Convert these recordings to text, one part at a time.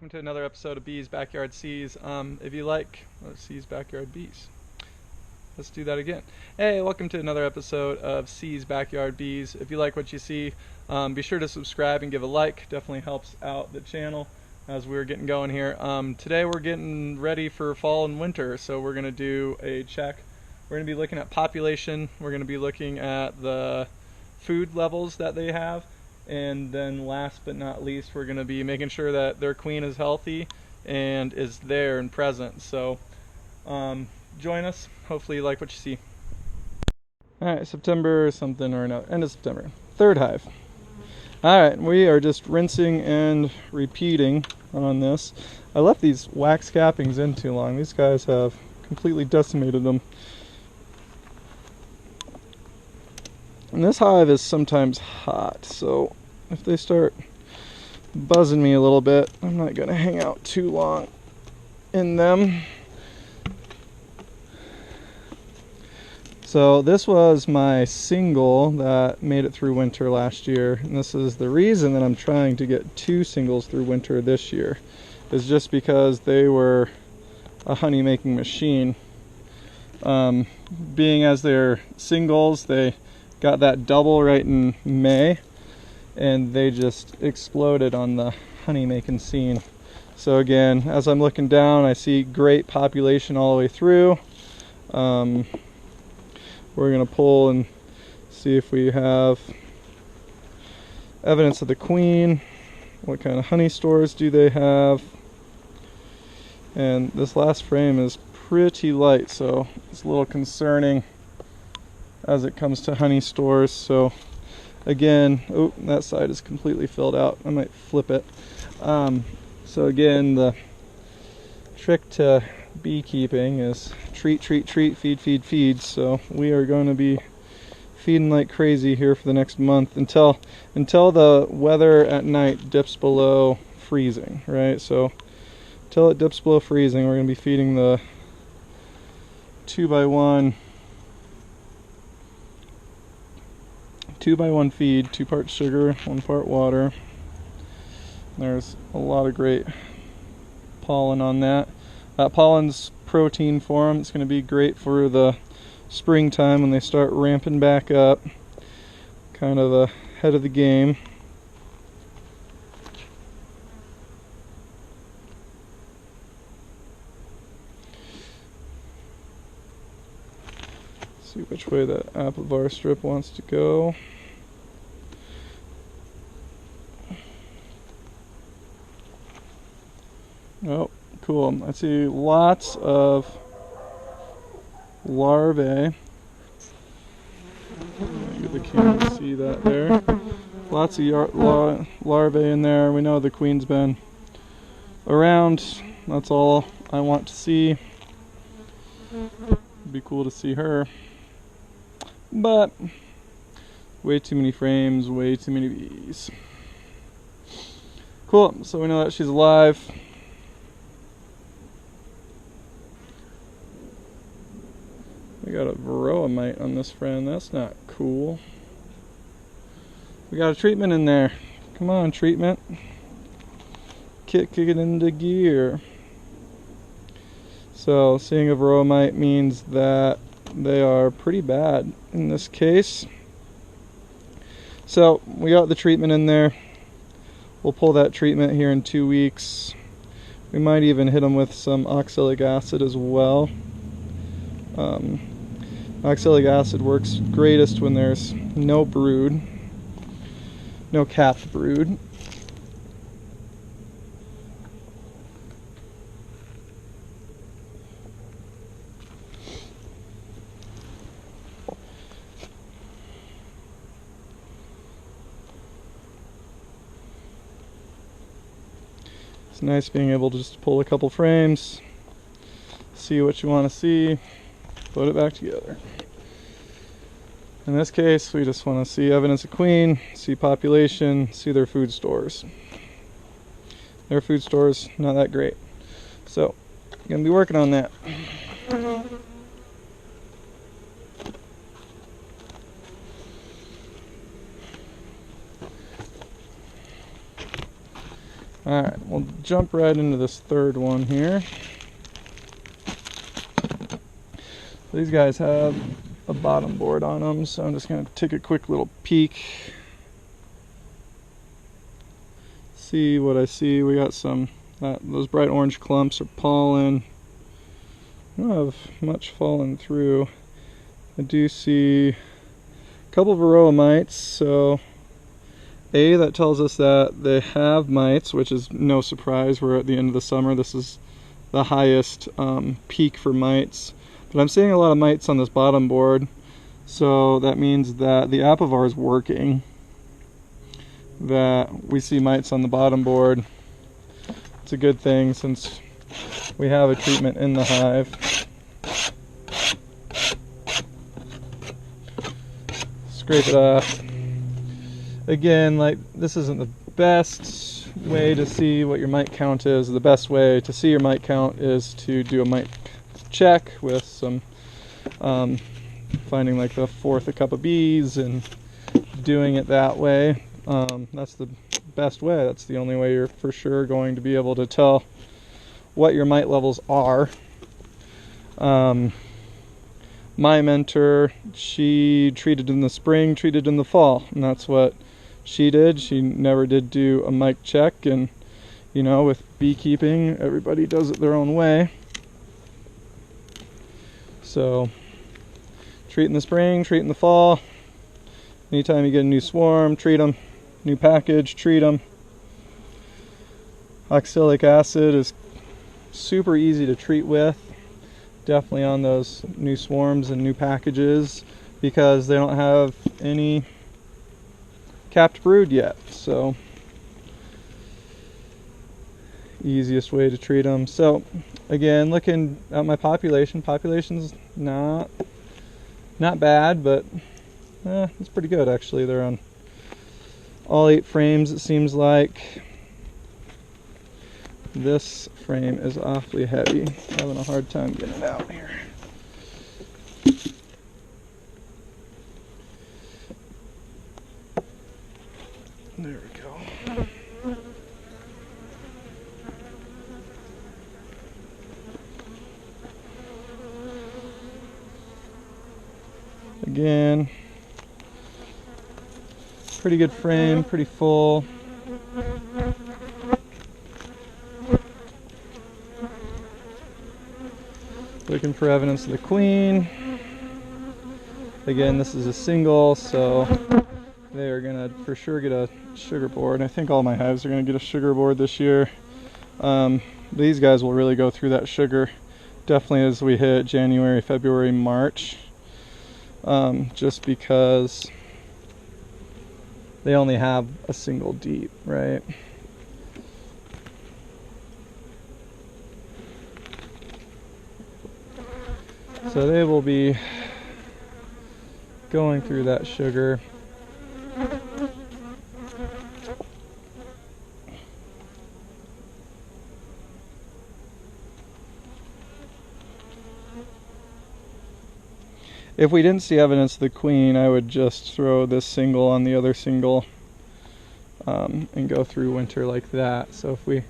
welcome to another episode of Bees Backyard Sees. If you like Sees Backyard Bees, let's do that again. Hey, welcome to another episode of Sees Backyard Bees. If you like what you see, be sure to subscribe and give a like. Definitely helps out the channel as we're getting going here. Today we're getting ready for fall and winter, so we're going to do a check. We're going to be looking at population. We're going to be looking at the food levels that they have. And then last but not least, we're going to be making sure that their queen is healthy and is there and present. So join us. Hopefully you like what you see. Alright, September something or another. End of September. Third hive. Alright, we are just rinsing and repeating on this. I left these wax cappings in too long. These guys have completely decimated them. And this hive is sometimes hot, so if they start buzzing me a little bit, I'm not going to hang out too long in them. So this was my single that made it through winter last year, and this is the reason that I'm trying to get 2 singles through winter this year, is just because they were a honey making machine. Being as they're singles, they got that double right in May, and they just exploded on the honey making scene. So again, as I'm looking down, I see great population all the way through. We're going to pull and see if we have evidence of the queen. What kind of honey stores do they have? And this last frame is pretty light, so it's a little concerning as it comes to honey stores. So again, oh, that side is completely filled out. I might flip it. So again, the trick to beekeeping is treat, treat, treat, feed, feed, feed. So we are going to be feeding like crazy here for the next month until the weather at night dips below freezing, right? So until it dips below freezing, we're going to be feeding the 2x1 feed, 2 parts sugar, 1 part water. There's a lot of great pollen on that. That pollen's protein for them. It's going to be great for the springtime when they start ramping back up. Kind of ahead of the game. See which way that apple strip wants to go. Oh, cool. I see lots of larvae. Get the camera to see that there. Lots of larvae in there. We know the queen's been around. That's all I want to see. It'd be cool to see her. But way too many frames, way too many bees. Cool, so we know that she's alive. We got a varroa mite on this friend. That's not cool. We got a treatment in there. Come on, treatment. Kick it into gear. So seeing a varroa mite means that they are pretty bad in this case. So we got the treatment in there. We'll pull that treatment here in 2 weeks. We might even hit them with some oxalic acid as well. Oxalic acid works greatest when there's no brood, no capped brood. It's nice being able to just pull a couple frames, see what you want to see, put it back together. In this case, we just want to see evidence of queen, see population, see their food stores. Their food stores, not that great. So, gonna be working on that. Alright, we'll jump right into this third one here. These guys have a bottom board on them, so I'm just going to take a quick little peek. See what I see. We got some, those bright orange clumps are pollen. I don't have much falling through. I do see a couple varroa mites, so that tells us that they have mites, which is no surprise. We're at the end of the summer. This is the highest peak for mites. But I'm seeing a lot of mites on this bottom board, so that means that the apivar is working. That we see mites on the bottom board. It's a good thing since we have a treatment in the hive. Scrape it off. Again, like, this isn't the best way to see what your mite count is. The best way to see your mite count is to do a mite check with some finding like the fourth a cup of bees and doing it that way. That's the best way. That's the only way you're for sure going to be able to tell what your mite levels are. My mentor, she treated in the spring, treated in the fall, and that's what she did. She never did do a mite check, and you know, with beekeeping, everybody does it their own way. So treat in the spring, treat in the fall. Anytime you get a new swarm, treat them. New package, treat them. Oxalic acid is super easy to treat with. Definitely on those new swarms and new packages, because they don't have any capped brood yet. So easiest way to treat them. So again, looking at my population's not bad, but it's pretty good actually. They're on all 8 frames, it seems like. This frame is awfully heavy. Having a hard time getting it out here. There we go. Again, pretty good frame, pretty full. Looking for evidence of the queen. Again, this is a single, so they are gonna for sure get a sugar board. I think all my hives are gonna get a sugar board this year. These guys will really go through that sugar definitely as we hit January, February, March. Just because they only have a single deep, right? So they will be going through that sugar. If we didn't see evidence of the queen, I would just throw this single on the other single and go through winter like that. So if we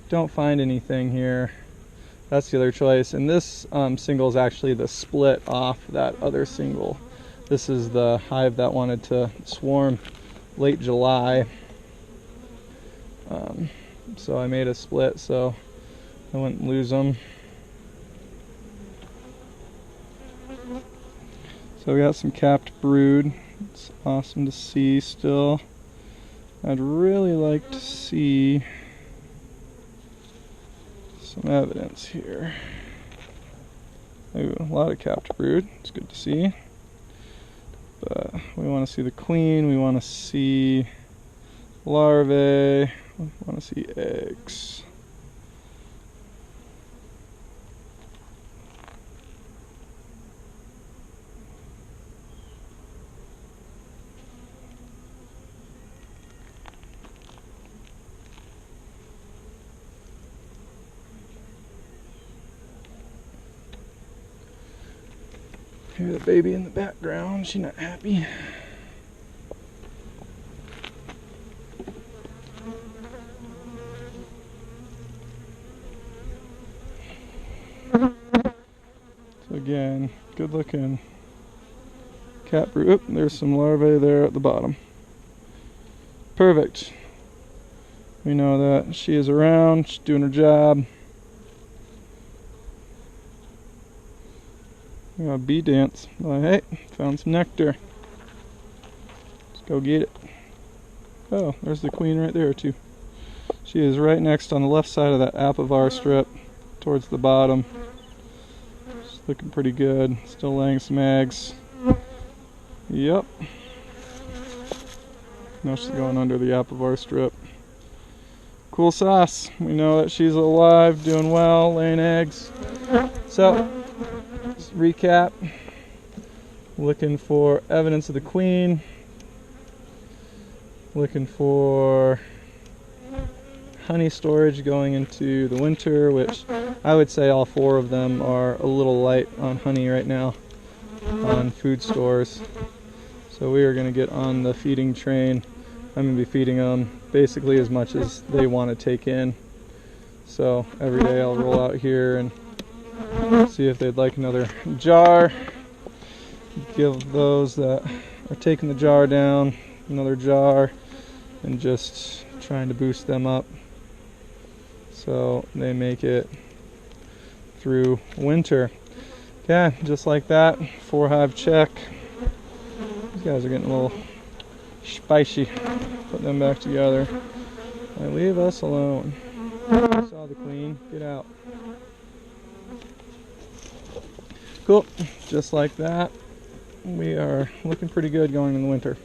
don't find anything here, that's the other choice. And this single is actually the split off that other single. This is the hive that wanted to swarm late July. So I made a split so I wouldn't lose them. So we got some capped brood. It's awesome to see still. I'd really like to see some evidence here. Ooh, a lot of capped brood. It's good to see. But we want to see the queen. We want to see larvae. We want to see eggs. Hear the baby in the background. She's not happy. So again, good looking caproot. Oop, there's some larvae there at the bottom. Perfect. We know that she is around, she's doing her job. We got a bee dance. Like, hey, found some nectar. Let's go get it. Oh, there's the queen right there too. She is right next on the left side of that apivar strip towards the bottom. She's looking pretty good. Still laying some eggs. Yep. Now she's going under the apivar strip. Cool sauce. We know that she's alive, doing well, laying eggs. So, just recap. Looking for evidence of the queen. Looking for honey storage going into the winter, which I would say all 4 of them are a little light on honey right now on food stores. So we are going to get on the feeding train. I'm going to be feeding them basically as much as they want to take in. So every day I'll roll out here and see if they'd like another jar. Give those that are taking the jar down another jar, and just trying to boost them up so they make it through winter. Okay, just like that, 4 hive check. These guys are getting a little spicy. Put them back together. And leave us alone. Saw the queen. Get out. Cool. Just like that. We are looking pretty good going in the winter.